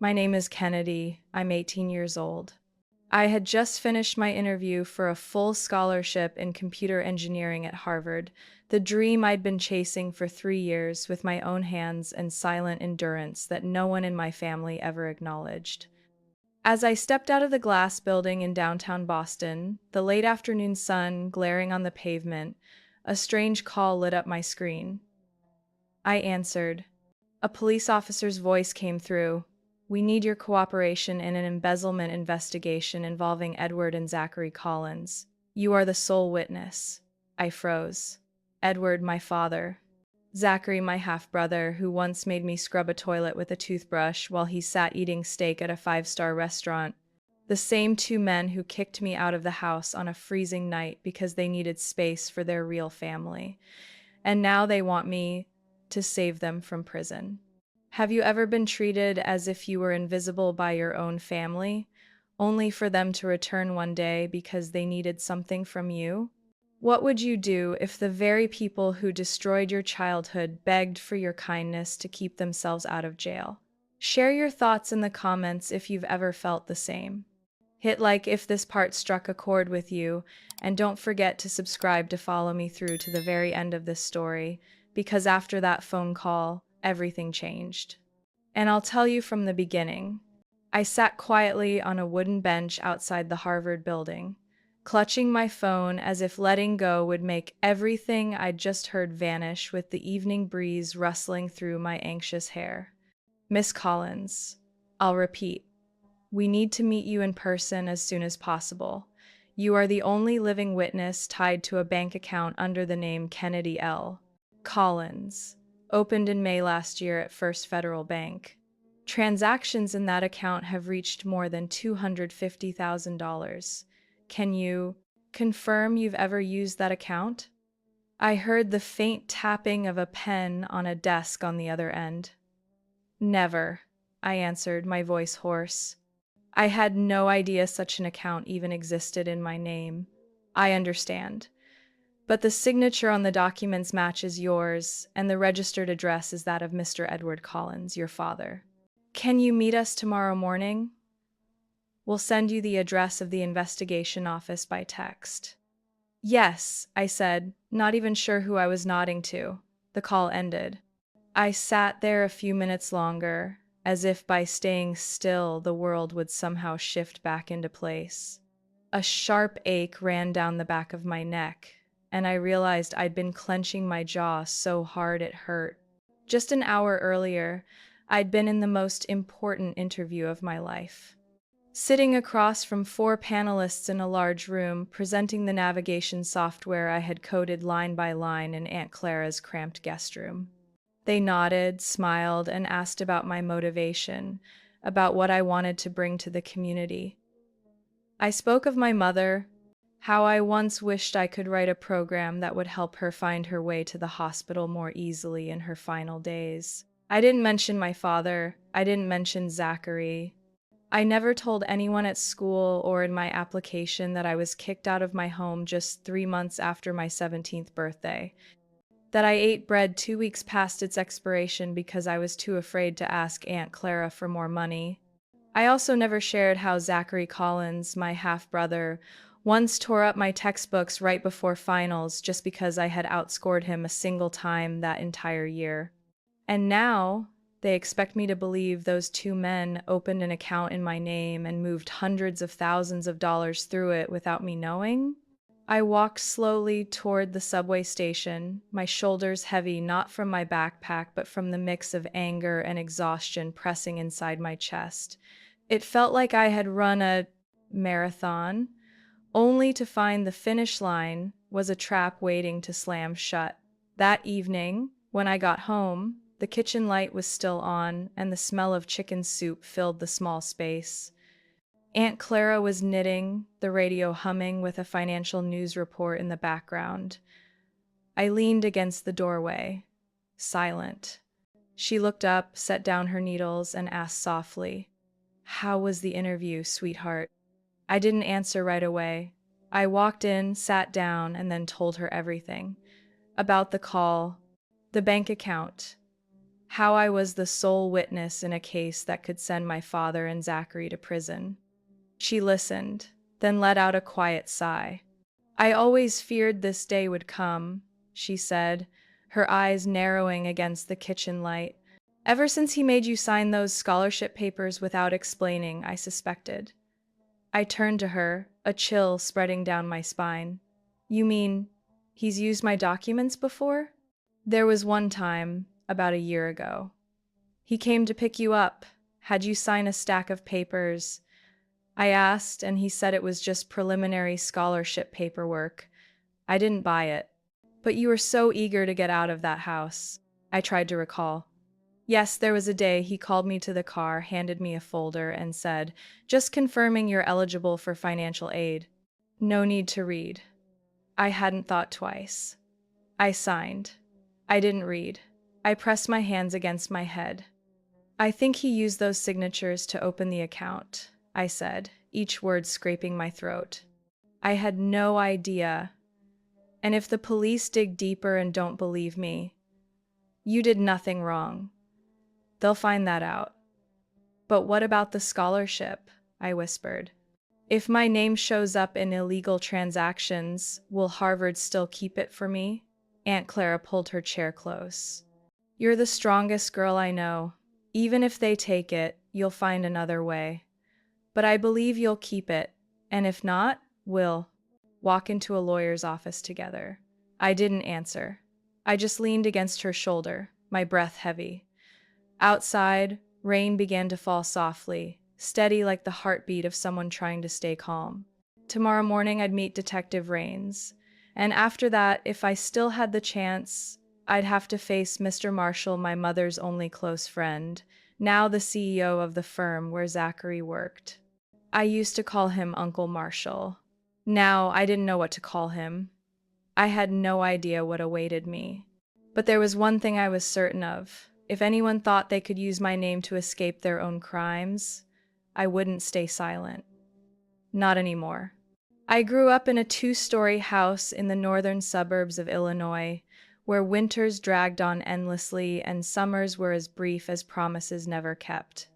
My name is Kennedy. I'm 18 years old. I had just finished my interview for a full scholarship in computer engineering at Harvard, the dream I'd been chasing for 3 years with my own hands and silent endurance that no one in my family ever acknowledged. As I stepped out of the glass building in downtown Boston, the late afternoon sun glaring on the pavement, a strange call lit up my screen. I answered. A police officer's voice came through. "We need your cooperation in an embezzlement investigation involving Edward and Zachary Collins. You are the sole witness." I froze. Edward, my father. Zachary, my half-brother, who once made me scrub a toilet with a toothbrush while he sat eating steak at a five-star restaurant. The same two men who kicked me out of the house on a freezing night because they needed space for their real family. And now they want me to save them from prison. Have you ever been treated as if you were invisible by your own family, only for them to return one day because they needed something from you? What would you do if the very people who destroyed your childhood begged for your kindness to keep themselves out of jail? Share your thoughts in the comments if you've ever felt the same. Hit like if this part struck a chord with you, and don't forget to subscribe to follow me through to the very end of this story, because after that phone call, everything changed. And I'll tell you from the beginning. I sat quietly on a wooden bench outside the Harvard building, clutching my phone as if letting go would make everything I'd just heard vanish with the evening breeze rustling through my anxious hair. "Miss Collins, I'll repeat. We need to meet you in person as soon as possible. You are the only living witness tied to a bank account under the name Kennedy L. Collins, opened in May last year at First Federal Bank. Transactions in that account have reached more than $250,000. Can you confirm you've ever used that account?" I heard the faint tapping of a pen on a desk on the other end. "Never," I answered, my voice hoarse. I had no idea such an account even existed in my name. "I understand. But the signature on the documents matches yours, and the registered address is that of Mr. Edward Collins, your father. Can you meet us tomorrow morning? We'll send you the address of the investigation office by text." "Yes," I said, not even sure who I was nodding to. The call ended. I sat there a few minutes longer, as if by staying still the world would somehow shift back into place. A sharp ache ran down the back of my neck, and I realized I'd been clenching my jaw so hard it hurt. Just an hour earlier, I'd been in the most important interview of my life. Sitting across from four panelists in a large room, presenting the navigation software I had coded line by line in Aunt Clara's cramped guest room. They nodded, smiled, and asked about my motivation, about what I wanted to bring to the community. I spoke of my mother, how I once wished I could write a program that would help her find her way to the hospital more easily in her final days. I didn't mention my father. I didn't mention Zachary. I never told anyone at school or in my application that I was kicked out of my home just 3 months after my 17th birthday, that I ate bread 2 weeks past its expiration because I was too afraid to ask Aunt Clara for more money. I also never shared how Zachary Collins, my half-brother, once tore up my textbooks right before finals just because I had outscored him a single time that entire year. And now they expect me to believe those two men opened an account in my name and moved hundreds of thousands of dollars through it without me knowing? I walked slowly toward the subway station, my shoulders heavy not from my backpack but from the mix of anger and exhaustion pressing inside my chest. It felt like I had run a marathon, only to find the finish line was a trap waiting to slam shut. That evening, when I got home, the kitchen light was still on, and the smell of chicken soup filled the small space. Aunt Clara was knitting, the radio humming with a financial news report in the background. I leaned against the doorway, silent. She looked up, set down her needles, and asked softly, "How was the interview, sweetheart?" I didn't answer right away. I walked in, sat down, and then told her everything. About the call, the bank account, how I was the sole witness in a case that could send my father and Zachary to prison. She listened, then let out a quiet sigh. I always feared this day would come, she said, her eyes narrowing against the kitchen light. Ever since he made you sign those scholarship papers without explaining, I suspected. I turned to her, a chill spreading down my spine. You mean, he's used my documents before? There was one time, about a year ago. He came to pick you up, had you sign a stack of papers. I asked, and he said it was just preliminary scholarship paperwork. I didn't buy it. But you were so eager to get out of that house. I tried to recall. Yes, there was a day he called me to the car, handed me a folder, and said, "Just confirming you're eligible for financial aid. No need to read." I hadn't thought twice. I signed. I didn't read. I pressed my hands against my head. I think he used those signatures to open the account, I said, each word scraping my throat. I had no idea. And if the police dig deeper and don't believe me, you did nothing wrong. They'll find that out. But what about the scholarship? I whispered. If my name shows up in illegal transactions, will Harvard still keep it for me? Aunt Clara pulled her chair close. You're the strongest girl I know. Even if they take it, you'll find another way. But I believe you'll keep it, and if not, we'll walk into a lawyer's office together. I didn't answer. I just leaned against her shoulder, my breath heavy. Outside, rain began to fall softly, steady like the heartbeat of someone trying to stay calm. Tomorrow morning I'd meet Detective Rains, and after that, if I still had the chance, I'd have to face Mr. Marshall, my mother's only close friend, now the CEO of the firm where Zachary worked. I used to call him Uncle Marshall. Now I didn't know what to call him. I had no idea what awaited me. But there was one thing I was certain of. If anyone thought they could use my name to escape their own crimes, I wouldn't stay silent. Not anymore. I grew up in a 2-story house in the northern suburbs of Illinois, where winters dragged on endlessly and summers were as brief as promises never kept.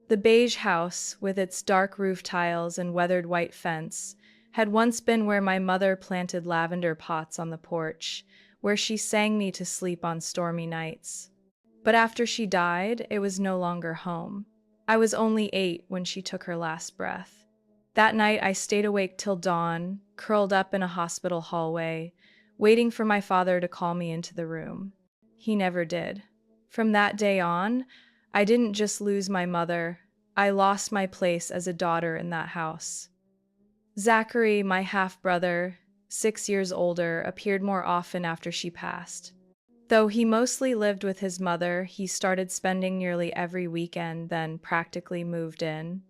The beige house, with its dark roof tiles and weathered white fence, had once been where my mother planted lavender pots on the porch, where she sang me to sleep on stormy nights. But after she died, it was no longer home. I was only 8 when she took her last breath. That night I stayed awake till dawn, curled up in a hospital hallway, waiting for my father to call me into the room. He never did. From that day on, I didn't just lose my mother, I lost my place as a daughter in that house. Zachary, my half-brother, 6 years older, appeared more often after she passed. Though he mostly lived with his mother, he started spending nearly every weekend, then practically moved in.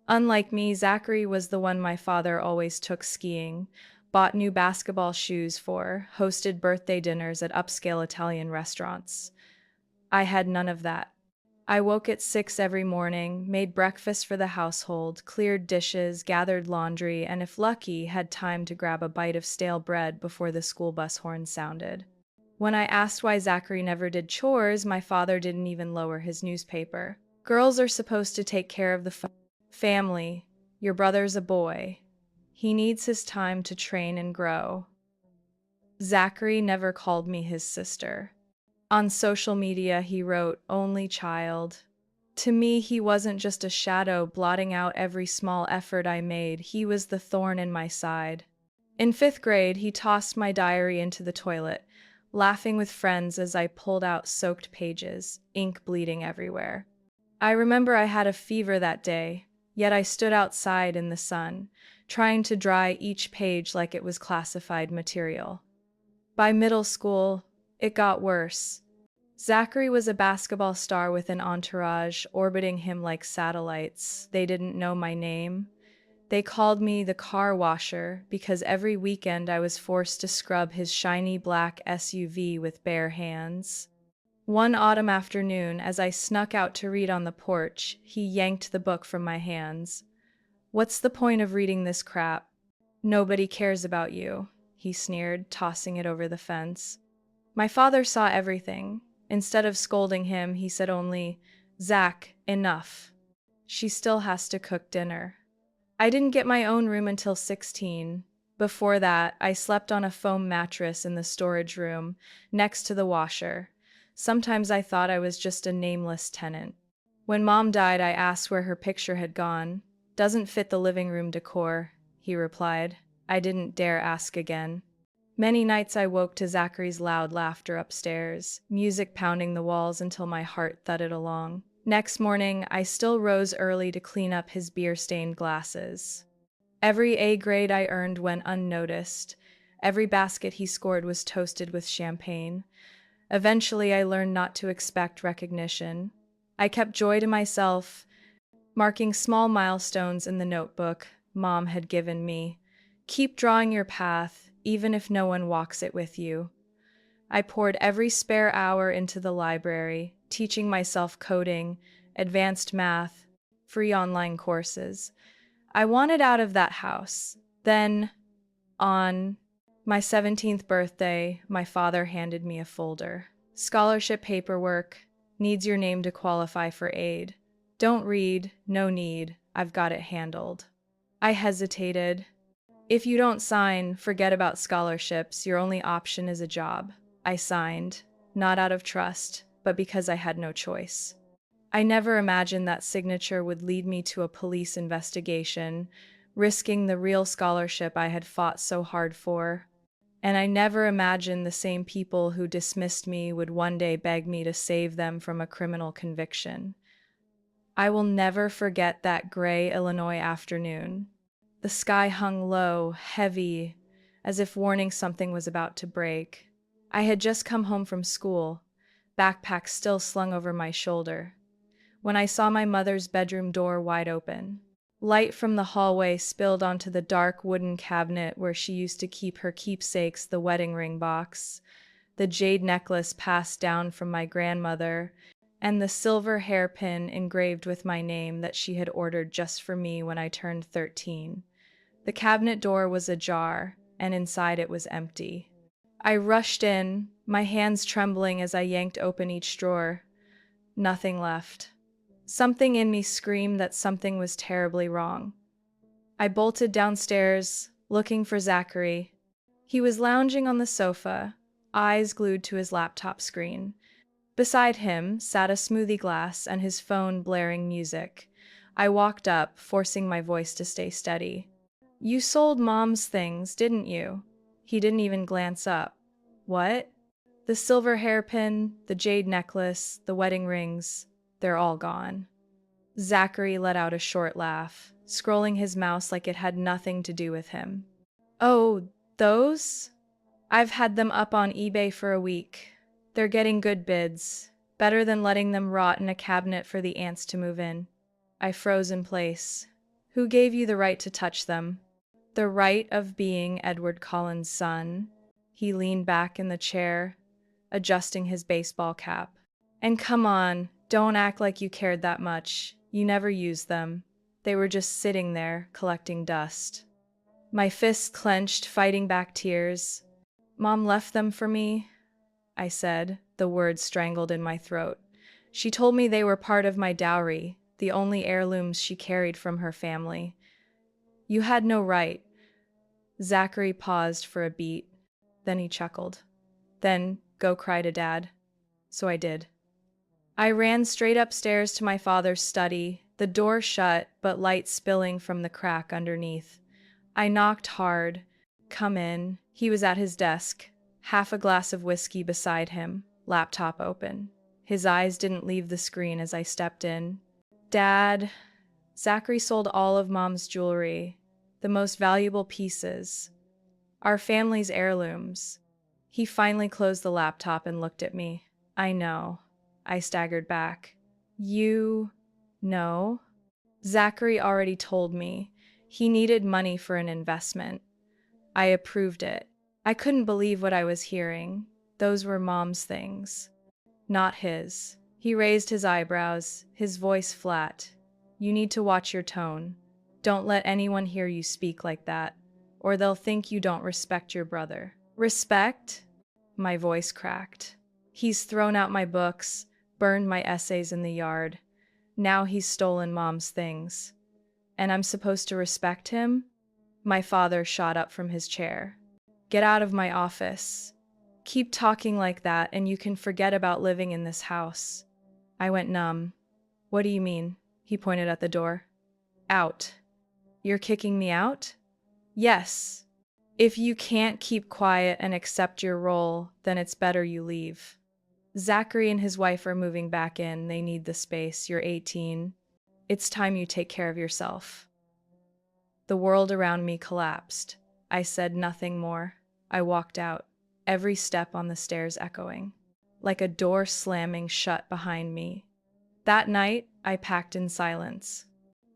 Unlike me, Zachary was the one my father always took skiing, bought new basketball shoes for, hosted birthday dinners at upscale Italian restaurants. I had none of that. I woke at 6 every morning, made breakfast for the household, cleared dishes, gathered laundry, and if lucky, had time to grab a bite of stale bread before the school bus horn sounded. When I asked why Zachary never did chores, my father didn't even lower his newspaper. Girls are supposed to take care of the family. Your brother's a boy. He needs his time to train and grow. Zachary never called me his sister. On social media, he wrote, "Only child." To me, he wasn't just a shadow blotting out every small effort I made. He was the thorn in my side. In 5th grade, he tossed my diary into the toilet, laughing with friends as I pulled out soaked pages, ink bleeding everywhere. I remember I had a fever that day, yet I stood outside in the sun, trying to dry each page like it was classified material. By middle school, it got worse. Zachary was a basketball star with an entourage orbiting him like satellites. They didn't know my name. They called me the car washer because every weekend I was forced to scrub his shiny black SUV with bare hands. One autumn afternoon, as I snuck out to read on the porch, he yanked the book from my hands. "What's the point of reading this crap? Nobody cares about you," he sneered, tossing it over the fence. My father saw everything. Instead of scolding him, he said only, "Zach, enough. She still has to cook dinner." I didn't get my own room until 16. Before that, I slept on a foam mattress in the storage room, next to the washer. Sometimes I thought I was just a nameless tenant. When Mom died, I asked where her picture had gone. "Doesn't fit the living room decor," he replied. I didn't dare ask again. Many nights I woke to Zachary's loud laughter upstairs, music pounding the walls until my heart thudded along. Next morning, I still rose early to clean up his beer-stained glasses. Every A grade I earned went unnoticed. Every basket he scored was toasted with champagne. Eventually, I learned not to expect recognition. I kept joy to myself, marking small milestones in the notebook Mom had given me. "Keep drawing your path, even if no one walks it with you." I poured every spare hour into the library, teaching myself coding, advanced math, free online courses. I wanted out of that house. Then, on my 17th birthday, my father handed me a folder. "Scholarship paperwork, needs your name to qualify for aid. Don't read, no need, I've got it handled." I hesitated. "If you don't sign, forget about scholarships, your only option is a job." I signed, not out of trust, but because I had no choice. I never imagined that signature would lead me to a police investigation, risking the real scholarship I had fought so hard for. And I never imagined the same people who dismissed me would one day beg me to save them from a criminal conviction. I will never forget that gray Illinois afternoon. The sky hung low, heavy, as if warning something was about to break. I had just come home from school, backpack still slung over my shoulder, when I saw my mother's bedroom door wide open. Light from the hallway spilled onto the dark wooden cabinet where she used to keep her keepsakes, the wedding ring box, the jade necklace passed down from my grandmother, and the silver hairpin engraved with my name that she had ordered just for me when I turned 13. The cabinet door was ajar, and inside it was empty. I rushed in, my hands trembling as I yanked open each drawer. Nothing left. Something in me screamed that something was terribly wrong. I bolted downstairs, looking for Zachary. He was lounging on the sofa, eyes glued to his laptop screen. Beside him sat a smoothie glass and his phone blaring music. I walked up, forcing my voice to stay steady. "You sold Mom's things, didn't you?" He didn't even glance up. "What?" "The silver hairpin, the jade necklace, the wedding rings, they're all gone." Zachary let out a short laugh, scrolling his mouse like it had nothing to do with him. "Oh, those? I've had them up on eBay for a week. They're getting good bids, better than letting them rot in a cabinet for the ants to move in." I froze in place. "Who gave you the right to touch them?" "The right of being Edward Cullen's son." He leaned back in the chair, adjusting his baseball cap. "And come on, don't act like you cared that much. You never used them. They were just sitting there, collecting dust." My fists clenched, fighting back tears. "Mom left them for me," I said, the words strangled in my throat. "She told me they were part of my dowry, the only heirlooms she carried from her family." "You had no right." Zachary paused for a beat. Then he chuckled. "Then go cry to Dad." So I did. I ran straight upstairs to my father's study, the door shut but light spilling from the crack underneath. I knocked hard. "Come in." He was at his desk, half a glass of whiskey beside him, laptop open. His eyes didn't leave the screen as I stepped in. "Dad," Zachary sold all of Mom's jewelry, the most valuable pieces, our family's heirlooms. He finally closed the laptop and looked at me. "I know." I staggered back. "You know?" Zachary already told me. He needed money for an investment. I approved it. I couldn't believe what I was hearing. Those were Mom's things, not his. He raised his eyebrows, his voice flat. "You need to watch your tone. Don't let anyone hear you speak like that, or they'll think you don't respect your brother." "Respect?" My voice cracked. He's thrown out my books, burned my essays in the yard. Now he's stolen Mom's things. And I'm supposed to respect him? My father shot up from his chair. Get out of my office. Keep talking like that and you can forget about living in this house. I went numb. What do you mean? He pointed at the door. Out. You're kicking me out? Yes. If you can't keep quiet and accept your role, then it's better you leave. Zachary and his wife are moving back in. They need the space. You're 18. It's time you take care of yourself. The world around me collapsed. I said nothing more. I walked out, every step on the stairs echoing, like a door slamming shut behind me. That night, I packed in silence.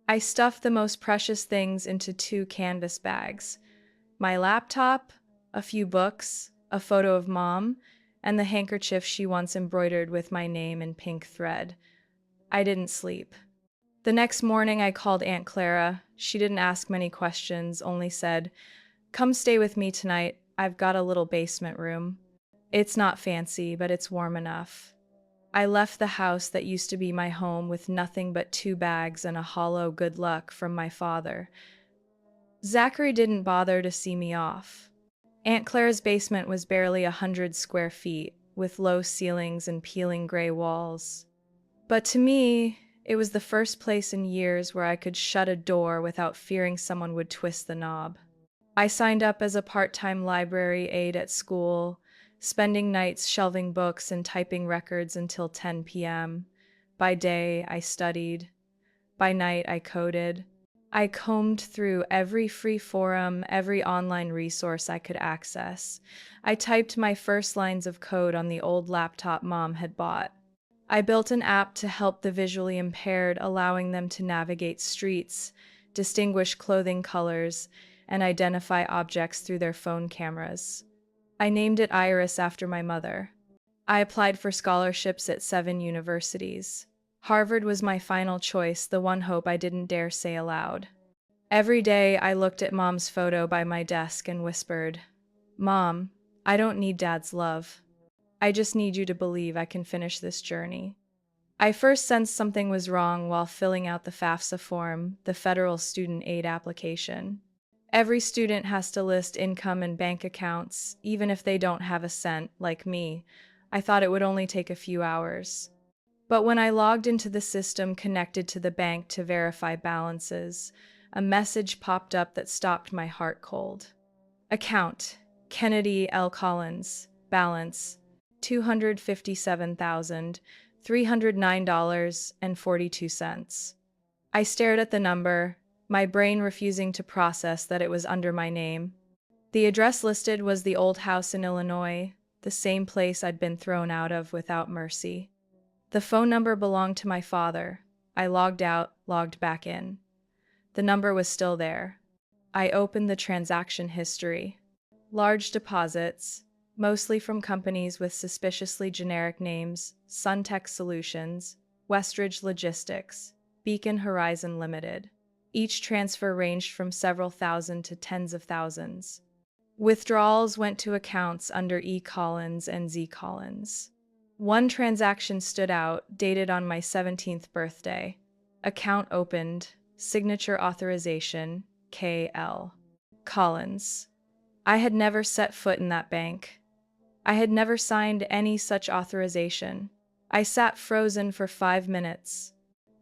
I stuffed the most precious things into 2 canvas bags. My laptop, a few books, a photo of Mom, and the handkerchief she once embroidered with my name in pink thread. I didn't sleep. The next morning, I called Aunt Clara. She didn't ask many questions, only said, "Come stay with me tonight. I've got a little basement room. It's not fancy, but it's warm enough." I left the house that used to be my home with nothing but 2 bags and a hollow good luck from my father. Zachary didn't bother to see me off. Aunt Clara's basement was barely 100 square feet, with low ceilings and peeling gray walls. But to me, it was the first place in years where I could shut a door without fearing someone would twist the knob. I signed up as a part-time library aide at school, spending nights shelving books and typing records until 10 p.m. By day, I studied. By night, I coded. I combed through every free forum, every online resource I could access. I typed my first lines of code on the old laptop Mom had bought. I built an app to help the visually impaired, allowing them to navigate streets, distinguish clothing colors, and identify objects through their phone cameras. I named it Iris after my mother. I applied for scholarships at 7 universities. Harvard was my final choice, the one hope I didn't dare say aloud. Every day I looked at Mom's photo by my desk and whispered, "Mom, I don't need Dad's love. I just need you to believe I can finish this journey." I first sensed something was wrong while filling out the FAFSA form, the federal student aid application. Every student has to list income and bank accounts, even if they don't have a cent, like me. I thought it would only take a few hours. But when I logged into the system connected to the bank to verify balances, a message popped up that stopped my heart cold. Account: Kennedy L. Collins. Balance: $257,309.42. I stared at the number, my brain refusing to process that it was under my name. The address listed was the old house in Illinois, the same place I'd been thrown out of without mercy. The phone number belonged to my father. I logged out, logged back in. The number was still there. I opened the transaction history. Large deposits, mostly from companies with suspiciously generic names: Suntech Solutions, Westridge Logistics, Beacon Horizon Limited. Each transfer ranged from several thousand to tens of thousands. Withdrawals went to accounts under E. Collins and Z. Collins. One transaction stood out, dated on my 17th birthday. Account opened, signature authorization, K.L. Collins. I had never set foot in that bank. I had never signed any such authorization. I sat frozen for 5 minutes.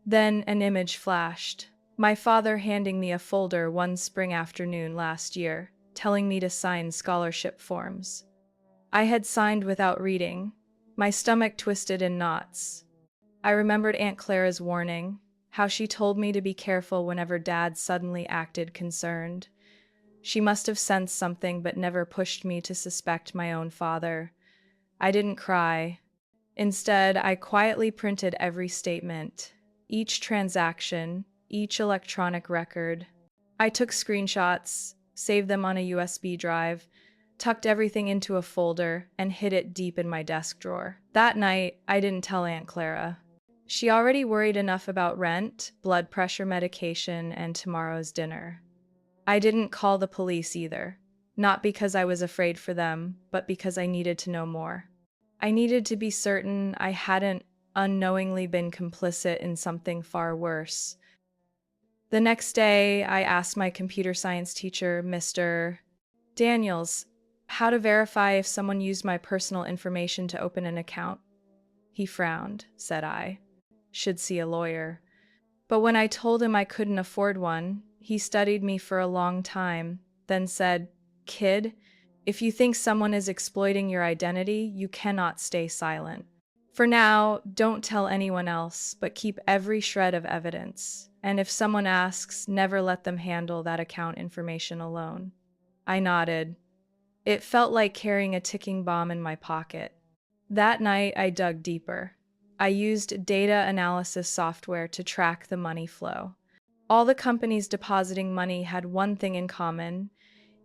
Then an image flashed. My father handing me a folder one spring afternoon last year, telling me to sign scholarship forms. I had signed without reading. My stomach twisted in knots. I remembered Aunt Clara's warning, how she told me to be careful whenever Dad suddenly acted concerned. She must have sensed something but never pushed me to suspect my own father. I didn't cry. Instead, I quietly printed every statement, each transaction, each electronic record. I took screenshots, saved them on a USB drive, tucked everything into a folder, and hid it deep in my desk drawer. That night, I didn't tell Aunt Clara. She already worried enough about rent, blood pressure medication, and tomorrow's dinner. I didn't call the police either, not because I was afraid for them, but because I needed to know more. I needed to be certain I hadn't unknowingly been complicit in something far worse. The next day, I asked my computer science teacher, Mr. Daniels, how to verify if someone used my personal information to open an account. He frowned, said I should see a lawyer. But when I told him I couldn't afford one, he studied me for a long time, then said, "Kid, if you think someone is exploiting your identity, you cannot stay silent. For now, don't tell anyone else, but keep every shred of evidence. And if someone asks, never let them handle that account information alone." I nodded. It felt like carrying a ticking bomb in my pocket. That night, I dug deeper. I used data analysis software to track the money flow. All the companies depositing money had one thing in common.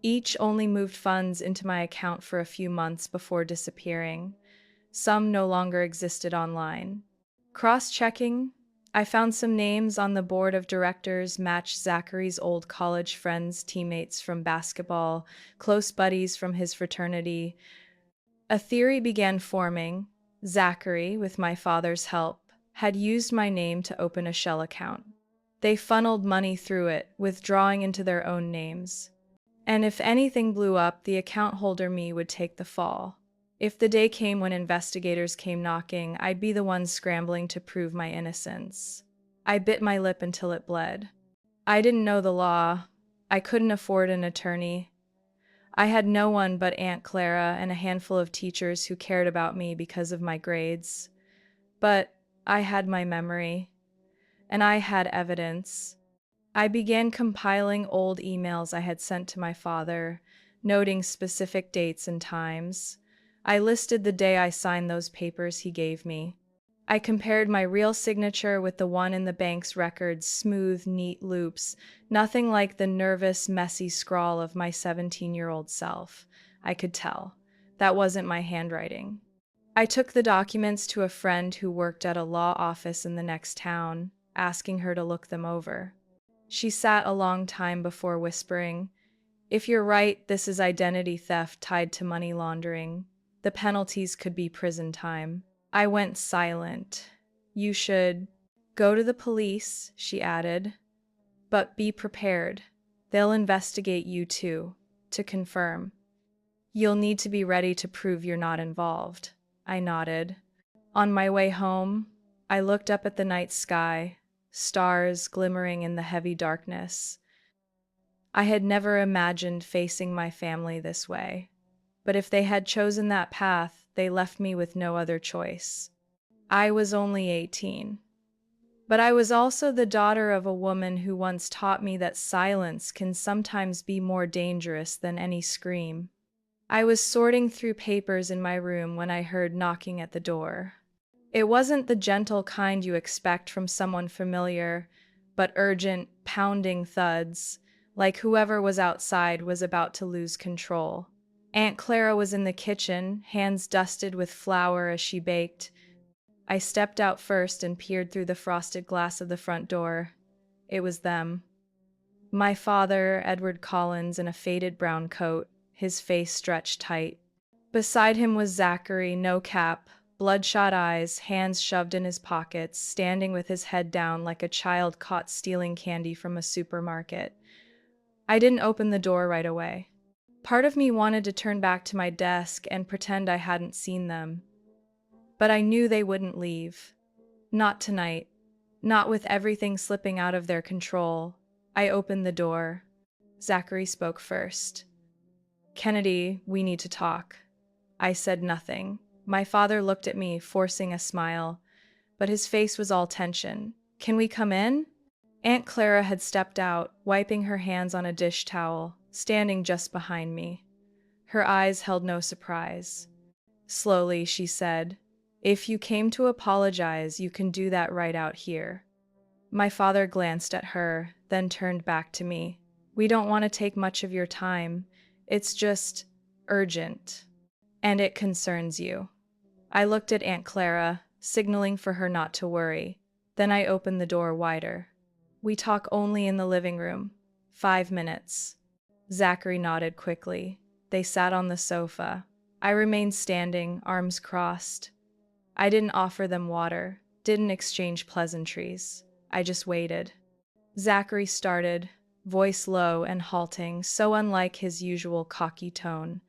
Each only moved funds into my account for a few months before disappearing. Some no longer existed online. Cross-checking, I found some names on the board of directors matched Zachary's old college friends, teammates from basketball, close buddies from his fraternity. A theory began forming. Zachary, with my father's help, had used my name to open a shell account. They funneled money through it, withdrawing into their own names. And if anything blew up, the account holder me would take the fall. If the day came when investigators came knocking, I'd be the one scrambling to prove my innocence. I bit my lip until it bled. I didn't know the law. I couldn't afford an attorney. I had no one but Aunt Clara and a handful of teachers who cared about me because of my grades. But I had my memory, and I had evidence. I began compiling old emails I had sent to my father, noting specific dates and times. I listed the day I signed those papers he gave me. I compared my real signature with the one in the bank's records, smooth, neat loops, nothing like the nervous, messy scrawl of my 17-year-old self. I could tell. That wasn't my handwriting. I took the documents to a friend who worked at a law office in the next town, asking her to look them over. She sat a long time before whispering, "If you're right, this is identity theft tied to money laundering. The penalties could be prison time." I went silent. "You should go to the police," she added, "but be prepared. They'll investigate you too, to confirm. You'll need to be ready to prove you're not involved." I nodded. On my way home, I looked up at the night sky, stars glimmering in the heavy darkness. I had never imagined facing my family this way, but if they had chosen that path, they left me with no other choice. I was only 18, but I was also the daughter of a woman who once taught me that silence can sometimes be more dangerous than any scream. I was sorting through papers in my room when I heard knocking at the door. It wasn't the gentle kind you expect from someone familiar, but urgent, pounding thuds, like whoever was outside was about to lose control. Aunt Clara was in the kitchen, hands dusted with flour as she baked. I stepped out first and peered through the frosted glass of the front door. It was them. My father, Edward Collins, in a faded brown coat, his face stretched tight. Beside him was Zachary, no cap, bloodshot eyes, hands shoved in his pockets, standing with his head down like a child caught stealing candy from a supermarket. I didn't open the door right away. Part of me wanted to turn back to my desk and pretend I hadn't seen them. But I knew they wouldn't leave. Not tonight. Not with everything slipping out of their control. I opened the door. Zachary spoke first. "Kennedy, we need to talk." I said nothing. My father looked at me, forcing a smile, but his face was all tension. "Can we come in?" Aunt Clara had stepped out, wiping her hands on a dish towel, standing just behind me. Her eyes held no surprise. Slowly, she said, "If you came to apologize, you can do that right out here." My father glanced at her, then turned back to me. "We don't want to take much of your time. It's just urgent. And it concerns you." I looked at Aunt Clara, signaling for her not to worry. Then I opened the door wider. "We talk only in the living room. 5 minutes." Zachary nodded quickly. They sat on the sofa. I remained standing, arms crossed. I didn't offer them water, didn't exchange pleasantries. I just waited. Zachary started, voice low and halting, so unlike his usual cocky tone.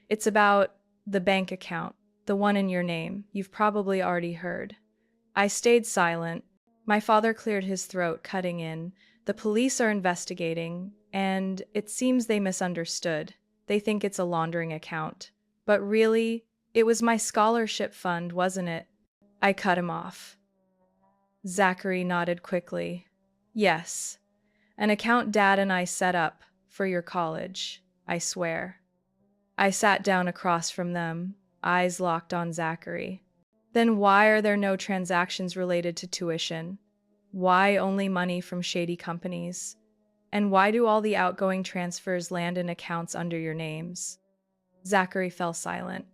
It's about the bank account, the one in your name. You've probably already heard. I stayed silent. My father cleared his throat, cutting in. The police are investigating, and it seems they misunderstood. They think it's a laundering account. But really, it was my scholarship fund, wasn't it? I cut him off. Zachary nodded quickly. Yes, an account Dad and I set up for your college, I swear. I sat down across from them, eyes locked on Zachary. Then why are there no transactions related to tuition? Why only money from shady companies? And why do all the outgoing transfers land in accounts under your names? Zachary fell silent.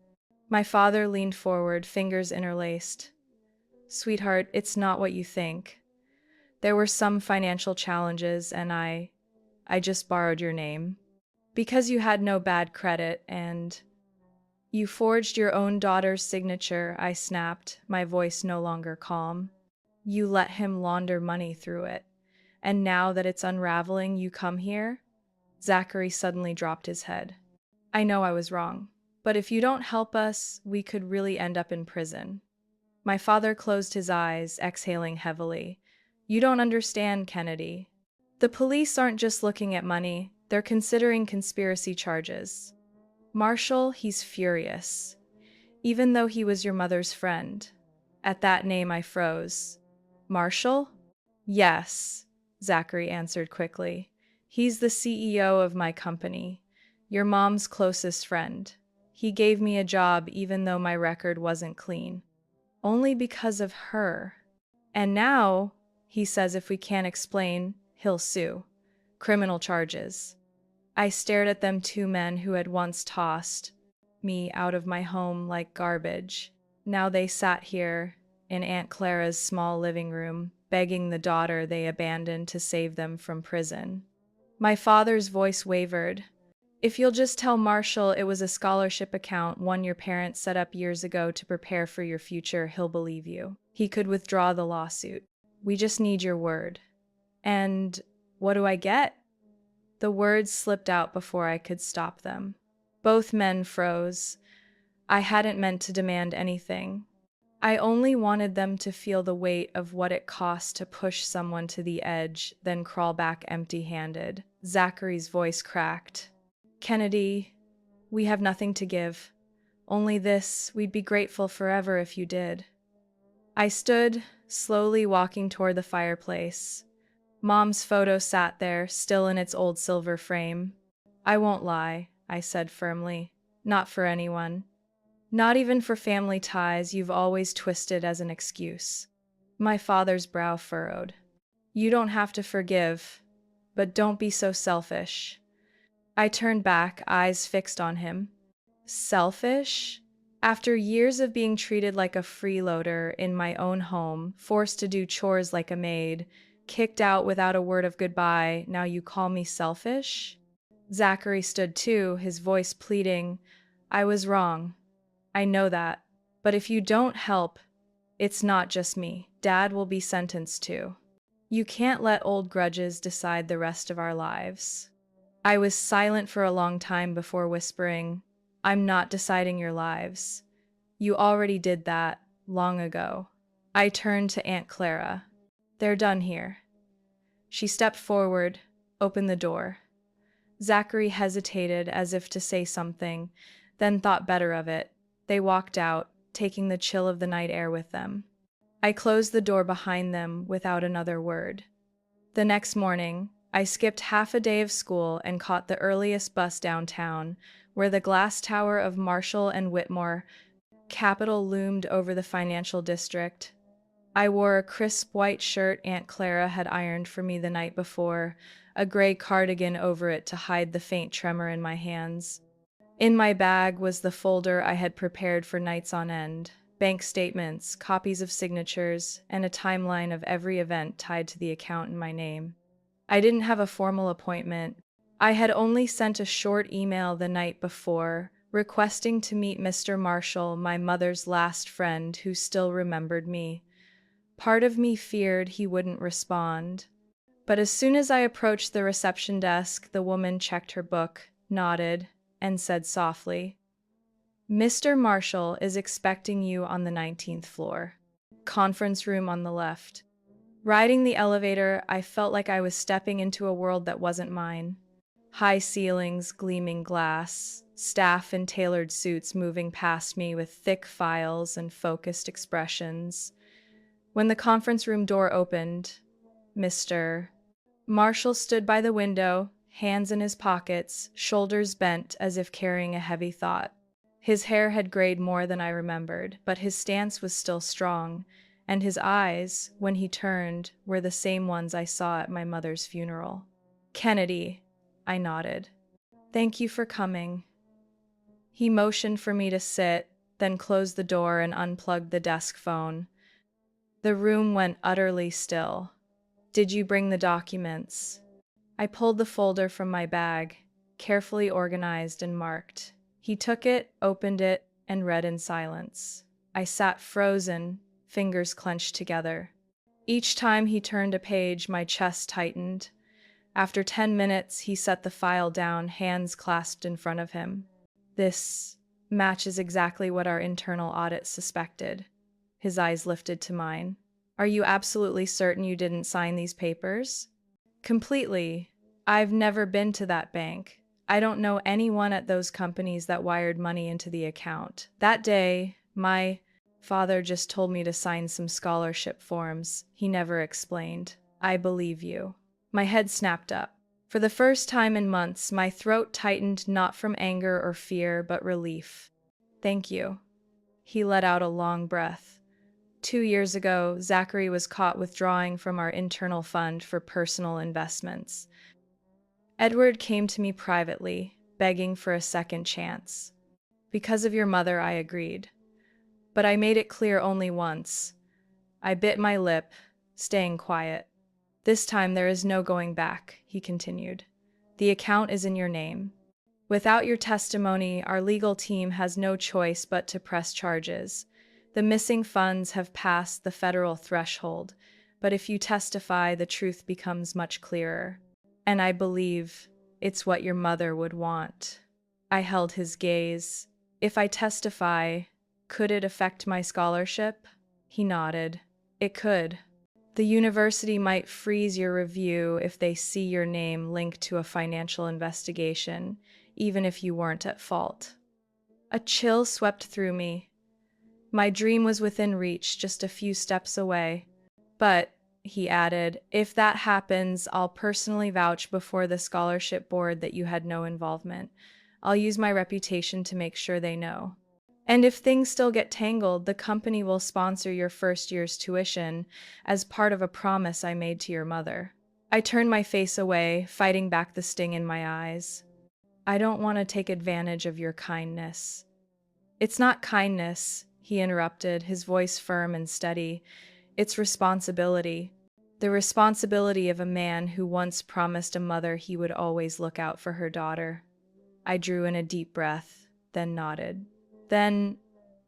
My father leaned forward, fingers interlaced. Sweetheart, it's not what you think. There were some financial challenges, and I just borrowed your name. Because you had no bad credit, and you forged your own daughter's signature, I snapped, my voice no longer calm. You let him launder money through it. And now that it's unraveling, you come here? Zachary suddenly dropped his head. I know I was wrong, but if you don't help us, we could really end up in prison. My father closed his eyes, exhaling heavily. You don't understand, Kennedy. The police aren't just looking at money, they're considering conspiracy charges. Marshall, he's furious, even though he was your mother's friend. At that name, I froze. Marshall? Yes, Zachary answered quickly. He's the CEO of my company, your mom's closest friend. He gave me a job even though my record wasn't clean. Only because of her. And now, he says if we can't explain, he'll sue. Criminal charges. I stared at them, two men who had once tossed me out of my home like garbage. Now they sat here in Aunt Clara's small living room, begging the daughter they abandoned to save them from prison. My father's voice wavered. If you'll just tell Marshall it was a scholarship account, one your parents set up years ago to prepare for your future, he'll believe you. He could withdraw the lawsuit. We just need your word. And what do I get? The words slipped out before I could stop them. Both men froze. I hadn't meant to demand anything. I only wanted them to feel the weight of what it costs to push someone to the edge, then crawl back empty-handed. Zachary's voice cracked. Kennedy, we have nothing to give. Only this, we'd be grateful forever if you did. I stood, slowly walking toward the fireplace. Mom's photo sat there, still in its old silver frame. I won't lie, I said firmly. Not for anyone. Not even for family ties you've always twisted as an excuse. My father's brow furrowed. You don't have to forgive, but don't be so selfish. I turned back, eyes fixed on him. Selfish? After years of being treated like a freeloader in my own home, forced to do chores like a maid, kicked out without a word of goodbye, now you call me selfish? Zachary stood too, his voice pleading. I was wrong. I know that. But if you don't help, it's not just me. Dad will be sentenced too. You can't let old grudges decide the rest of our lives. I was silent for a long time before whispering, I'm not deciding your lives. You already did that, long ago. I turned to Aunt Clara. They're done here. She stepped forward, opened the door. Zachary hesitated as if to say something, then thought better of it. They walked out, taking the chill of the night air with them. I closed the door behind them without another word. The next morning, I skipped half a day of school and caught the earliest bus downtown, where the glass tower of Marshall and Whitmore Capital loomed over the financial district. I wore a crisp white shirt Aunt Clara had ironed for me the night before, a gray cardigan over it to hide the faint tremor in my hands. In my bag was the folder I had prepared for nights on end, bank statements, copies of signatures, and a timeline of every event tied to the account in my name. I didn't have a formal appointment. I had only sent a short email the night before, requesting to meet Mr. Marshall, my mother's last friend who still remembered me. Part of me feared he wouldn't respond. But as soon as I approached the reception desk, the woman checked her book, nodded, and said softly, "Mr. Marshall is expecting you on the 19th floor. Conference room on the left." Riding the elevator, I felt like I was stepping into a world that wasn't mine. High ceilings, gleaming glass, staff in tailored suits moving past me with thick files and focused expressions. When the conference room door opened, Mr. Marshall stood by the window, hands in his pockets, shoulders bent as if carrying a heavy thought. His hair had grayed more than I remembered, but his stance was still strong, and his eyes, when he turned, were the same ones I saw at my mother's funeral. "Kennedy," I nodded. "Thank you for coming." He motioned for me to sit, then closed the door and unplugged the desk phone. The room went utterly still. "Did you bring the documents?" I pulled the folder from my bag, carefully organized and marked. He took it, opened it, and read in silence. I sat frozen, fingers clenched together. Each time he turned a page, my chest tightened. After 10 minutes, he set the file down, hands clasped in front of him. "This matches exactly what our internal audit suspected." His eyes lifted to mine. "Are you absolutely certain you didn't sign these papers?" "Completely. I've never been to that bank. I don't know anyone at those companies that wired money into the account. That day, my father just told me to sign some scholarship forms. He never explained." "I believe you." My head snapped up. For the first time in months, my throat tightened, not from anger or fear, but relief. "Thank you." He let out a long breath. 2 years ago, Zachary was caught withdrawing from our internal fund for personal investments. Edward came to me privately, begging for a second chance. "Because of your mother," I agreed. But I made it clear only once. I bit my lip, staying quiet. "This time there is no going back," he continued. "The account is in your name. Without your testimony, our legal team has no choice but to press charges. The missing funds have passed the federal threshold, but if you testify, the truth becomes much clearer. And I believe it's what your mother would want." I held his gaze. "If I testify, could it affect my scholarship?" He nodded. "It could. The university might freeze your review if they see your name linked to a financial investigation, even if you weren't at fault." A chill swept through me. My dream was within reach, just a few steps away. "But," he added, "if that happens, I'll personally vouch before the scholarship board that you had no involvement. I'll use my reputation to make sure they know. And if things still get tangled, the company will sponsor your first year's tuition as part of a promise I made to your mother." I turned my face away, fighting back the sting in my eyes. "I don't want to take advantage of your kindness." "It's not kindness," he interrupted, his voice firm and steady. "It's responsibility. The responsibility of a man who once promised a mother he would always look out for her daughter." I drew in a deep breath, then nodded. "Then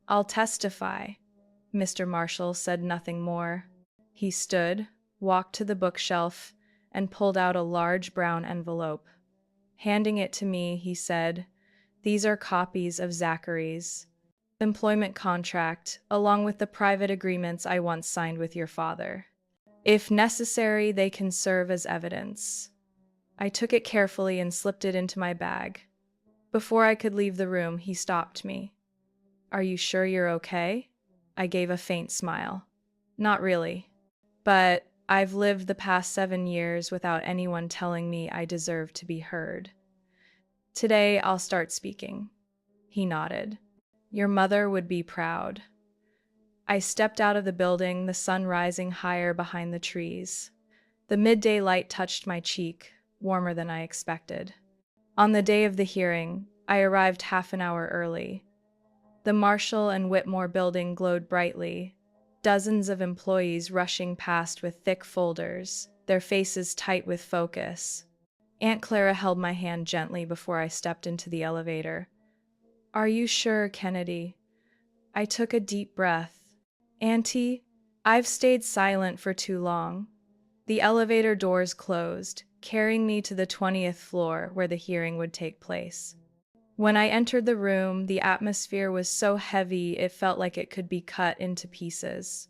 I'll testify." Mr. Marshall said nothing more. He stood, walked to the bookshelf, and pulled out a large brown envelope. Handing it to me, he said, "These are copies of Zachary's employment contract, along with the private agreements I once signed with your father. If necessary, they can serve as evidence." I took it carefully and slipped it into my bag. Before I could leave the room, he stopped me. "Are you sure you're okay?" I gave a faint smile. "Not really. But I've lived the past 7 years without anyone telling me I deserve to be heard. Today, I'll start speaking." He nodded. "Your mother would be proud." I stepped out of the building, the sun rising higher behind the trees. The midday light touched my cheek, warmer than I expected. On the day of the hearing, I arrived half an hour early. The Marshall and Whitmore building glowed brightly, dozens of employees rushing past with thick folders, their faces tight with focus. Aunt Clara held my hand gently before I stepped into the elevator. Are you sure, Kennedy? I took a deep breath. Auntie, I've stayed silent for too long. The elevator doors closed, carrying me to the 20th floor where the hearing would take place. When I entered the room, the atmosphere was so heavy it felt like it could be cut into pieces.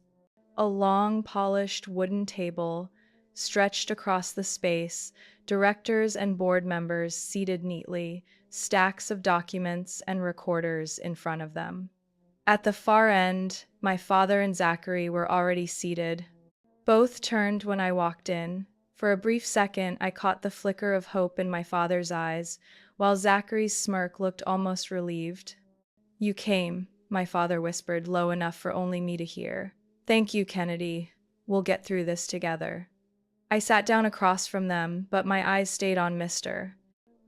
A long, polished wooden table stretched across the space, directors and board members seated neatly, stacks of documents and recorders in front of them. At the far end, my father and Zachary were already seated. Both turned when I walked in. For a brief second, I caught the flicker of hope in my father's eyes, while Zachary's smirk looked almost relieved. You came, my father whispered, low enough for only me to hear. Thank you, Kennedy. We'll get through this together. I sat down across from them, but my eyes stayed on Mr.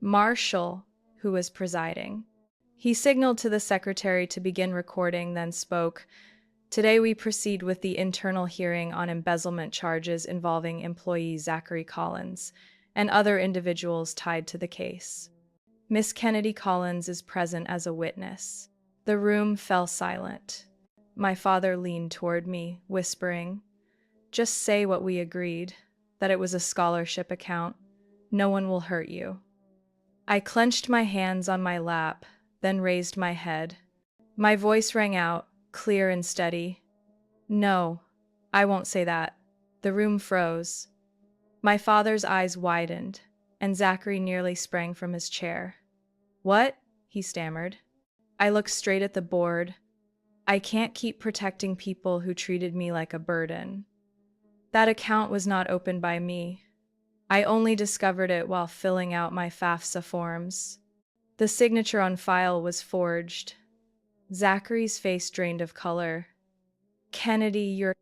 Marshall, who was presiding. He signaled to the secretary to begin recording, then spoke. Today we proceed with the internal hearing on embezzlement charges involving employee Zachary Collins and other individuals tied to the case. Miss Kennedy Collins is present as a witness. The room fell silent. My father leaned toward me, whispering, "Just say what we agreed, that it was a scholarship account. No one will hurt you." I clenched my hands on my lap, then raised my head. My voice rang out, clear and steady. "No, I won't say that." The room froze. My father's eyes widened, and Zachary nearly sprang from his chair. "What?" he stammered. I looked straight at the board. "I can't keep protecting people who treated me like a burden. That account was not opened by me. I only discovered it while filling out my FAFSA forms. The signature on file was forged." Zachary's face drained of color. "Kennedy, you're—"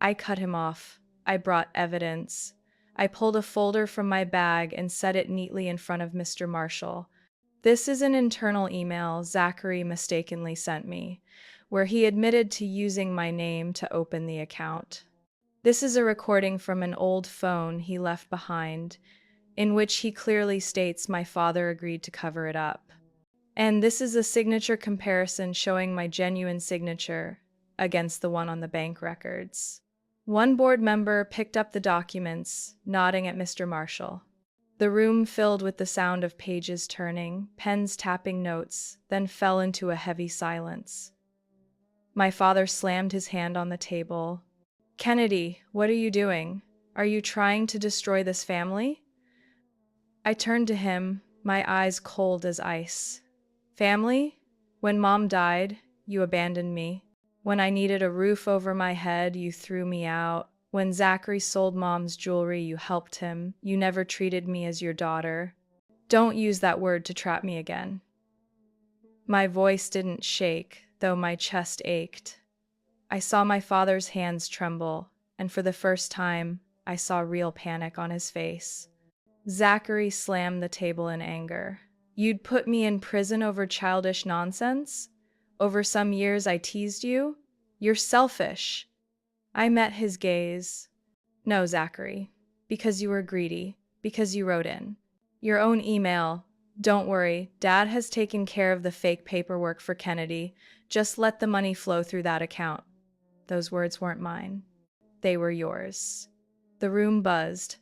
I cut him off. I brought evidence. I pulled a folder from my bag and set it neatly in front of Mr. Marshall. "This is an internal email Zachary mistakenly sent me, where he admitted to using my name to open the account. This is a recording from an old phone he left behind, in which he clearly states my father agreed to cover it up. And this is a signature comparison showing my genuine signature against the one on the bank records." One board member picked up the documents, nodding at Mr. Marshall. The room filled with the sound of pages turning, pens tapping notes, then fell into a heavy silence. My father slammed his hand on the table. "Kennedy, what are you doing? Are you trying to destroy this family?" I turned to him, my eyes cold as ice. "Family? When Mom died, you abandoned me. When I needed a roof over my head, you threw me out. When Zachary sold Mom's jewelry, you helped him. You never treated me as your daughter. Don't use that word to trap me again." My voice didn't shake, though my chest ached. I saw my father's hands tremble, and for the first time, I saw real panic on his face. Zachary slammed the table in anger. "You'd put me in prison over childish nonsense? Over some years I teased you? You're selfish." I met his gaze. "No, Zachary, because you were greedy, because you wrote in your own email. Don't worry, Dad has taken care of the fake paperwork for Kennedy. Just let the money flow through that account." Those words weren't mine. They were yours. The room buzzed.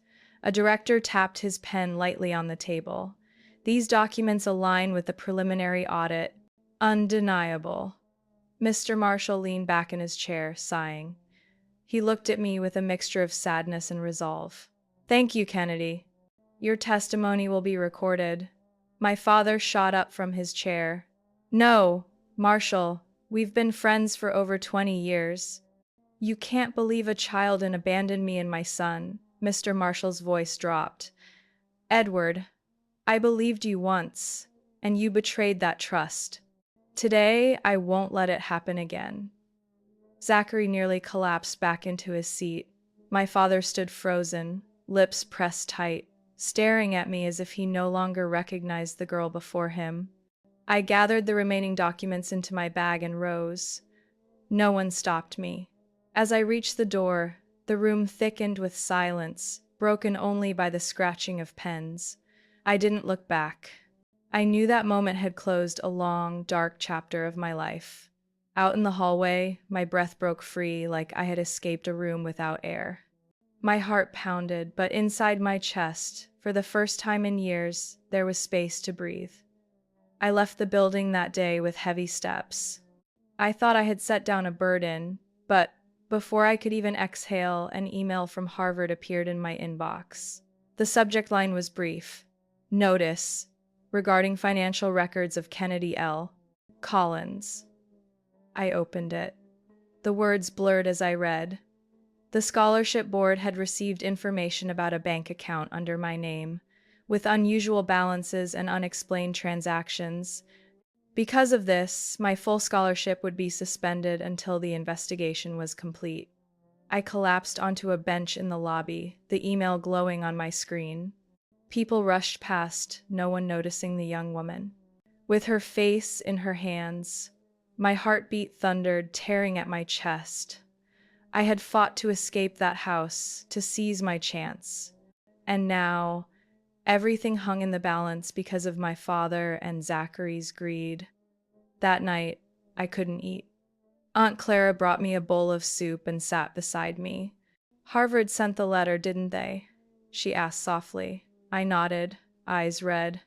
A director tapped his pen lightly on the table. "These documents align with the preliminary audit. Undeniable." Mr. Marshall leaned back in his chair, sighing. He looked at me with a mixture of sadness and resolve. "Thank you, Kennedy. Your testimony will be recorded." My father shot up from his chair. "No, Marshall, we've been friends for over 20 years. You can't believe a child and abandon me and my son." Mr. Marshall's voice dropped. "Edward, I believed you once, and you betrayed that trust. Today, I won't let it happen again." Zachary nearly collapsed back into his seat. My father stood frozen, lips pressed tight, staring at me as if he no longer recognized the girl before him. I gathered the remaining documents into my bag and rose. No one stopped me. As I reached the door, the room thickened with silence, broken only by the scratching of pens. I didn't look back. I knew that moment had closed a long, dark chapter of my life. Out in the hallway, my breath broke free like I had escaped a room without air. My heart pounded, but inside my chest, for the first time in years, there was space to breathe. I left the building that day with heavy steps. I thought I had set down a burden, but before I could even exhale, an email from Harvard appeared in my inbox. The subject line was brief: Notice regarding financial records of Kennedy L. Collins. I opened it. The words blurred as I read. The scholarship board had received information about a bank account under my name, with unusual balances and unexplained transactions. Because of this, my full scholarship would be suspended until the investigation was complete. I collapsed onto a bench in the lobby, the email glowing on my screen. People rushed past, no one noticing the young woman. With her face in her hands, my heartbeat thundered, tearing at my chest. I had fought to escape that house, to seize my chance. And now, everything hung in the balance because of my father and Zachary's greed. That night, I couldn't eat. Aunt Clara brought me a bowl of soup and sat beside me. "Harvard sent the letter, didn't they?" she asked softly. I nodded, eyes red.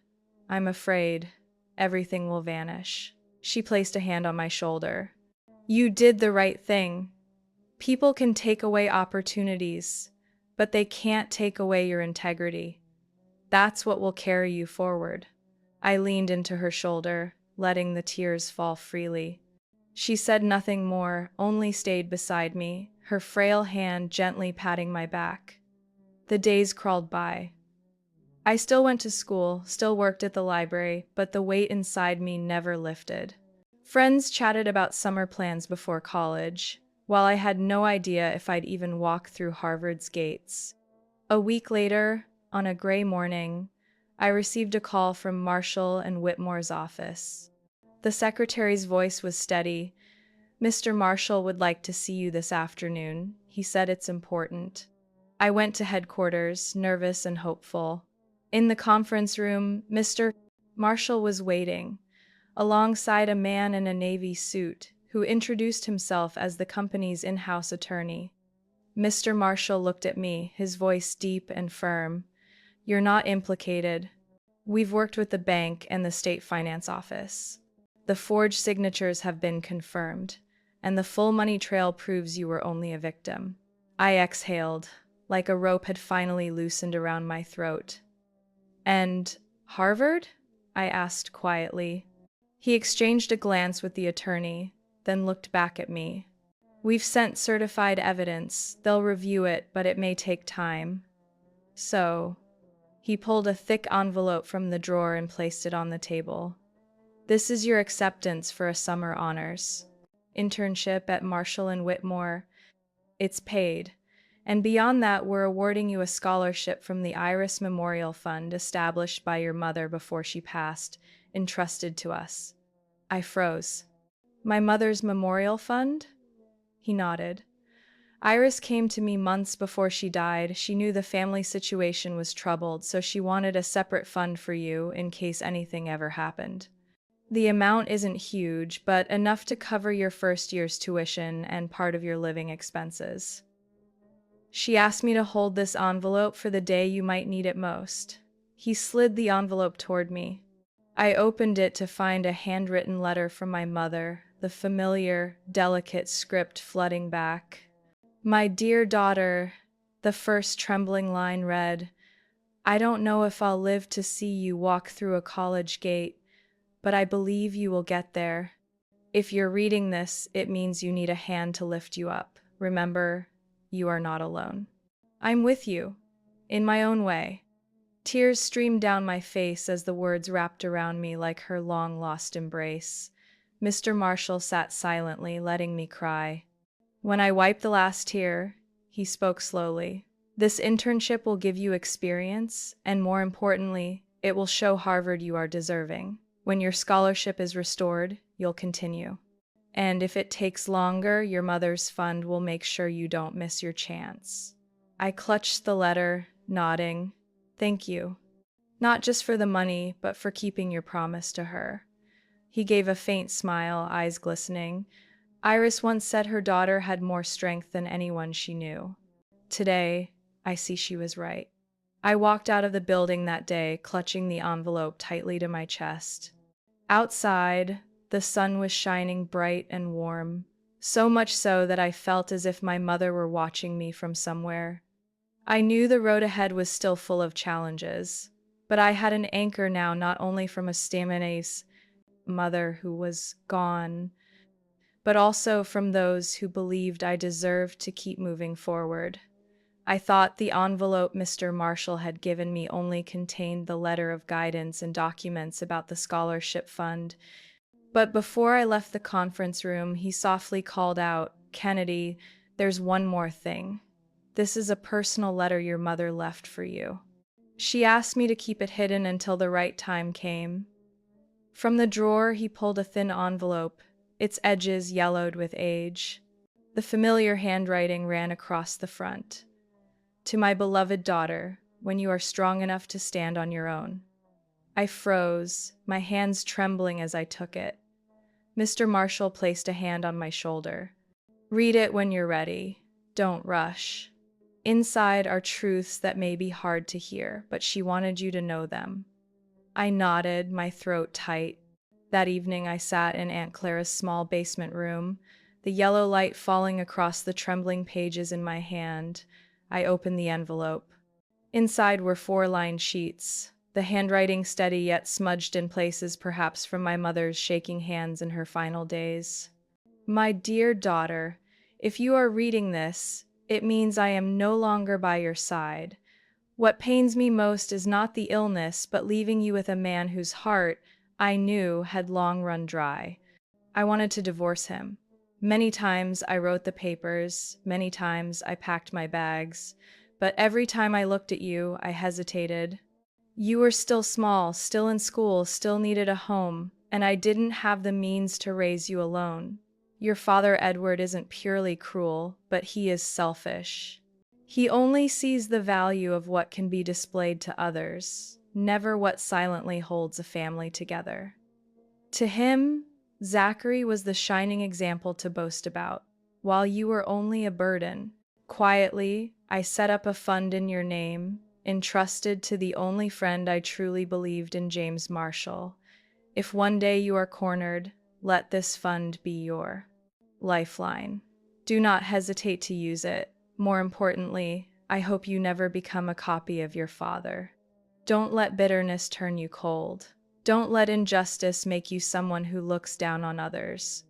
"I'm afraid everything will vanish." She placed a hand on my shoulder. "You did the right thing. People can take away opportunities, but they can't take away your integrity. That's what will carry you forward." I leaned into her shoulder, letting the tears fall freely. She said nothing more, only stayed beside me, her frail hand gently patting my back. The days crawled by. I still went to school, still worked at the library, but the weight inside me never lifted. Friends chatted about summer plans before college, while I had no idea if I'd even walk through Harvard's gates. A week later, on a gray morning, I received a call from Marshall and Whitmore's office. The secretary's voice was steady. "Mr. Marshall would like to see you this afternoon. He said it's important." I went to headquarters, nervous and hopeful. In the conference room, Mr. Marshall was waiting, alongside a man in a navy suit, who introduced himself as the company's in-house attorney. Mr. Marshall looked at me, his voice deep and firm. "You're not implicated. We've worked with the bank and the state finance office. The forged signatures have been confirmed, and the full money trail proves you were only a victim." I exhaled, like a rope had finally loosened around my throat. "And Harvard?" I asked quietly. He exchanged a glance with the attorney, then looked back at me. "We've sent certified evidence. They'll review it, but it may take time." So, he pulled a thick envelope from the drawer and placed it on the table. "This is your acceptance for a summer honors internship at Marshall and Whitmore. It's paid. And beyond that, we're awarding you a scholarship from the Iris Memorial Fund established by your mother before she passed, entrusted to us." I froze. "My mother's memorial fund?" He nodded. "Iris came to me months before she died. She knew the family situation was troubled, so she wanted a separate fund for you in case anything ever happened. The amount isn't huge, but enough to cover your first year's tuition and part of your living expenses. She asked me to hold this envelope for the day you might need it most." He slid the envelope toward me. I opened it to find a handwritten letter from my mother, the familiar, delicate script flooding back. "My dear daughter," the first trembling line read, "I don't know if I'll live to see you walk through a college gate, but I believe you will get there. If you're reading this, it means you need a hand to lift you up. Remember, you are not alone. I'm with you, in my own way." Tears streamed down my face as the words wrapped around me like her long-lost embrace. Mr. Marshall sat silently, letting me cry. When I wiped the last tear, he spoke slowly. "This internship will give you experience, and more importantly, it will show Harvard you are deserving. When your scholarship is restored, you'll continue. And if it takes longer, your mother's fund will make sure you don't miss your chance." I clutched the letter, nodding. "Thank you." Not just for the money, but for keeping your promise to her. He gave a faint smile, eyes glistening. Iris once said her daughter had more strength than anyone she knew. Today, I see she was right. I walked out of the building that day, clutching the envelope tightly to my chest. Outside, the sun was shining bright and warm, so much so that I felt as if my mother were watching me from somewhere. I knew the road ahead was still full of challenges, but I had an anchor now, not only from a Stamina's mother who was gone, but also from those who believed I deserved to keep moving forward. I thought the envelope Mr. Marshall had given me only contained the letter of guidance and documents about the scholarship fund. But before I left the conference room, he softly called out, "Kennedy, there's one more thing. This is a personal letter your mother left for you. She asked me to keep it hidden until the right time came." From the drawer, he pulled a thin envelope, its edges yellowed with age. The familiar handwriting ran across the front. "To my beloved daughter, when you are strong enough to stand on your own." I froze, my hands trembling as I took it. Mr. Marshall placed a hand on my shoulder. "Read it when you're ready. Don't rush. Inside are truths that may be hard to hear, but she wanted you to know them." I nodded, my throat tight. That evening I sat in Aunt Clara's small basement room, the yellow light falling across the trembling pages in my hand. I opened the envelope. Inside were 4-line sheets, the handwriting steady yet smudged in places, perhaps from my mother's shaking hands in her final days. "My dear daughter, if you are reading this, it means I am no longer by your side. What pains me most is not the illness, but leaving you with a man whose heart, I knew, had long run dry. I wanted to divorce him. Many times I wrote the papers, many times I packed my bags, but every time I looked at you, I hesitated. You were still small, still in school, still needed a home, and I didn't have the means to raise you alone. Your father, Edward, isn't purely cruel, but he is selfish. He only sees the value of what can be displayed to others, never what silently holds a family together. To him, Zachary was the shining example to boast about, while you were only a burden. Quietly, I set up a fund in your name, entrusted to the only friend I truly believed in, James Marshall. If one day you are cornered, let this fund be your lifeline. Do not hesitate to use it. More importantly, I hope you never become a copy of your father. Don't let bitterness turn you cold. Don't let injustice make you someone who looks down on others.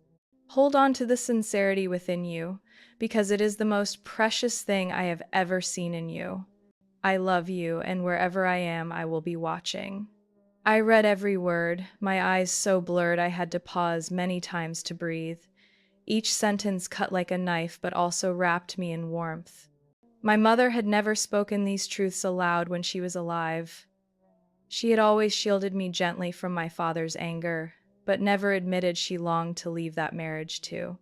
Hold on to the sincerity within you, because it is the most precious thing I have ever seen in you. I love you, and wherever I am, I will be watching." I read every word, my eyes so blurred I had to pause many times to breathe. Each sentence cut like a knife, but also wrapped me in warmth. My mother had never spoken these truths aloud when she was alive. She had always shielded me gently from my father's anger, but never admitted she longed to leave that marriage too.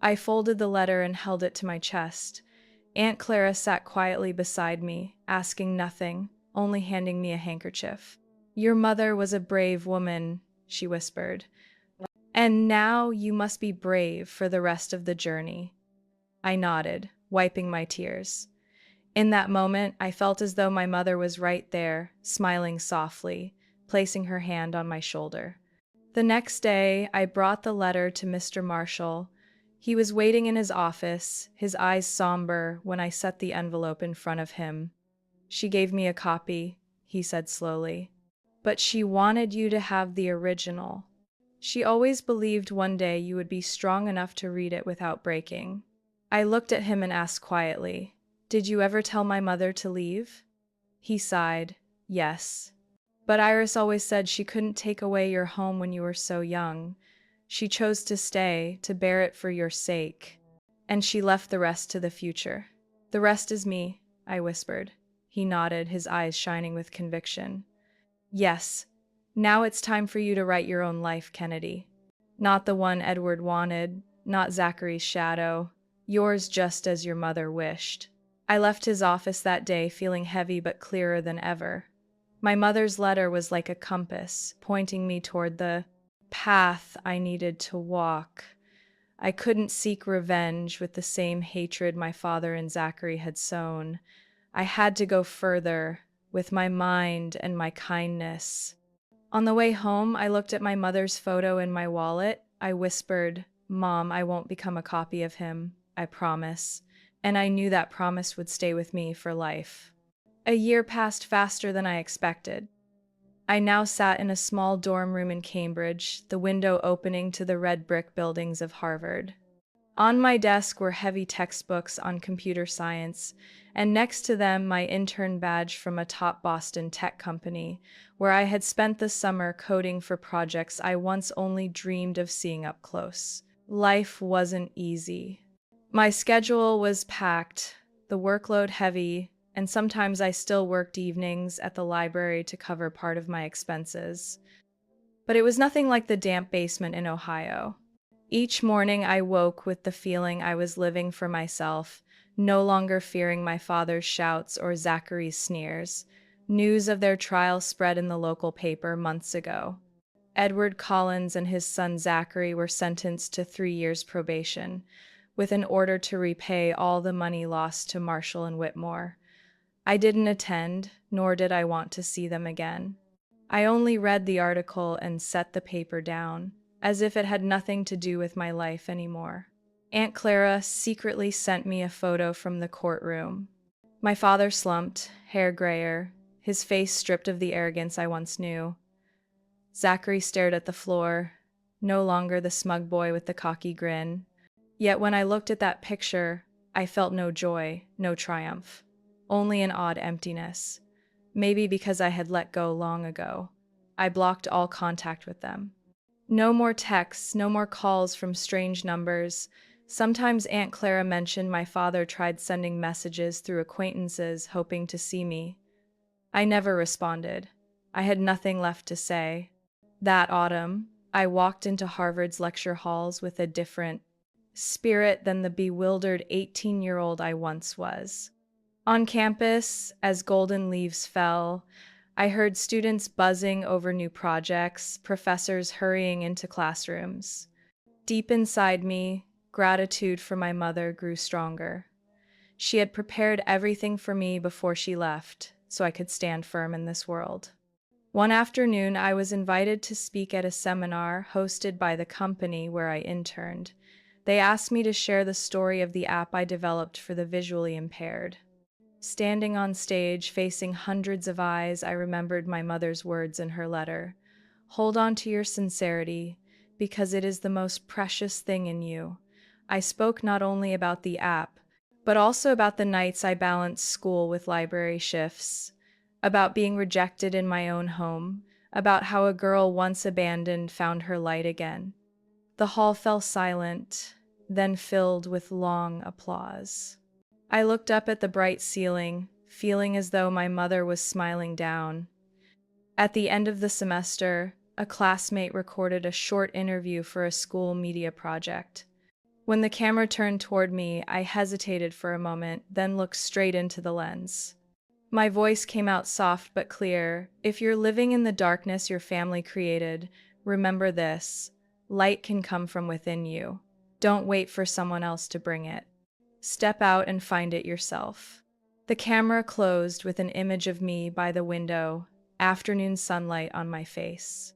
I folded the letter and held it to my chest. Aunt Clara sat quietly beside me, asking nothing, only handing me a handkerchief. "Your mother was a brave woman," she whispered. "And now you must be brave for the rest of the journey." I nodded, wiping my tears. In that moment, I felt as though my mother was right there, smiling softly, placing her hand on my shoulder. The next day, I brought the letter to Mr. Marshall. He was waiting in his office, his eyes somber, when I set the envelope in front of him. "She gave me a copy," he said slowly. "But she wanted you to have the original. She always believed one day you would be strong enough to read it without breaking." I looked at him and asked quietly, "Did you ever tell my mother to leave?" He sighed, "Yes. But Iris always said she couldn't take away your home when you were so young. She chose to stay, to bear it for your sake. And she left the rest to the future." "The rest is me," I whispered. He nodded, his eyes shining with conviction. "Yes. Now it's time for you to write your own life, Kennedy. Not the one Edward wanted, not Zachary's shadow. Yours just as your mother wished." I left his office that day feeling heavy but clearer than ever. My mother's letter was like a compass, pointing me toward the path I needed to walk. I couldn't seek revenge with the same hatred my father and Zachary had sown. I had to go further with my mind and my kindness. On the way home, I looked at my mother's photo in my wallet. I whispered, "Mom, I won't become a copy of him. I promise." And I knew that promise would stay with me for life. A year passed faster than I expected. I now sat in a small dorm room in Cambridge, the window opening to the red brick buildings of Harvard. On my desk were heavy textbooks on computer science, and next to them my intern badge from a top Boston tech company, where I had spent the summer coding for projects I once only dreamed of seeing up close. Life wasn't easy. My schedule was packed, the workload heavy, and sometimes I still worked evenings at the library to cover part of my expenses. But it was nothing like the damp basement in Ohio. Each morning I woke with the feeling I was living for myself, no longer fearing my father's shouts or Zachary's sneers. News of their trial spread in the local paper months ago. Edward Collins and his son Zachary were sentenced to 3 years probation, with an order to repay all the money lost to Marshall and Whitmore. I didn't attend, nor did I want to see them again. I only read the article and set the paper down, as if it had nothing to do with my life anymore. Aunt Clara secretly sent me a photo from the courtroom. My father slumped, hair grayer, his face stripped of the arrogance I once knew. Zachary stared at the floor, no longer the smug boy with the cocky grin. Yet when I looked at that picture, I felt no joy, no triumph, only an odd emptiness. Maybe because I had let go long ago. I blocked all contact with them. No more texts, no more calls from strange numbers. Sometimes Aunt Clara mentioned my father tried sending messages through acquaintances, hoping to see me. I never responded. I had nothing left to say. That autumn, I walked into Harvard's lecture halls with a different spirit than the bewildered 18-year-old I once was. On campus, as golden leaves fell, I heard students buzzing over new projects, professors hurrying into classrooms. Deep inside me, gratitude for my mother grew stronger. She had prepared everything for me before she left, so I could stand firm in this world. One afternoon, I was invited to speak at a seminar hosted by the company where I interned. They asked me to share the story of the app I developed for the visually impaired. Standing on stage, facing hundreds of eyes, I remembered my mother's words in her letter. "Hold on to your sincerity, because it is the most precious thing in you." I spoke not only about the app, but also about the nights I balanced school with library shifts, about being rejected in my own home, about how a girl once abandoned found her light again. The hall fell silent, then filled with long applause. I looked up at the bright ceiling, feeling as though my mother was smiling down. At the end of the semester, a classmate recorded a short interview for a school media project. When the camera turned toward me, I hesitated for a moment, then looked straight into the lens. My voice came out soft but clear. "If you're living in the darkness your family created, remember this: light can come from within you. Don't wait for someone else to bring it. Step out and find it yourself." The camera closed with an image of me by the window, afternoon sunlight on my face.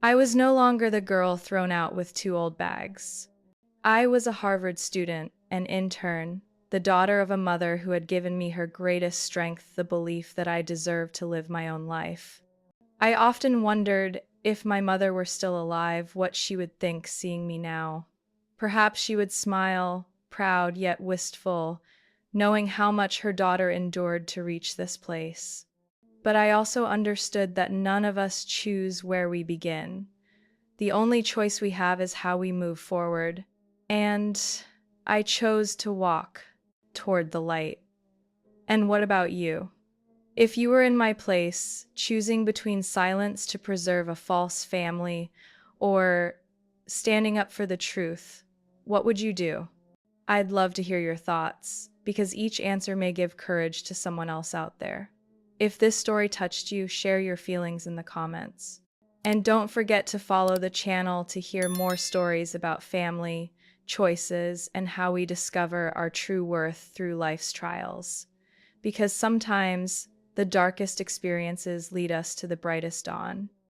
I was no longer the girl thrown out with 2 old bags. I was a Harvard student, an intern, the daughter of a mother who had given me her greatest strength, the belief that I deserved to live my own life. I often wondered, if my mother were still alive, what she would think seeing me now. Perhaps she would smile, proud yet wistful, knowing how much her daughter endured to reach this place. But I also understood that none of us choose where we begin. The only choice we have is how we move forward. And I chose to walk toward the light. And what about you? If you were in my place, choosing between silence to preserve a false family or standing up for the truth, what would you do? I'd love to hear your thoughts, because each answer may give courage to someone else out there. If this story touched you, share your feelings in the comments. And don't forget to follow the channel to hear more stories about family, choices, and how we discover our true worth through life's trials. Because sometimes the darkest experiences lead us to the brightest dawn.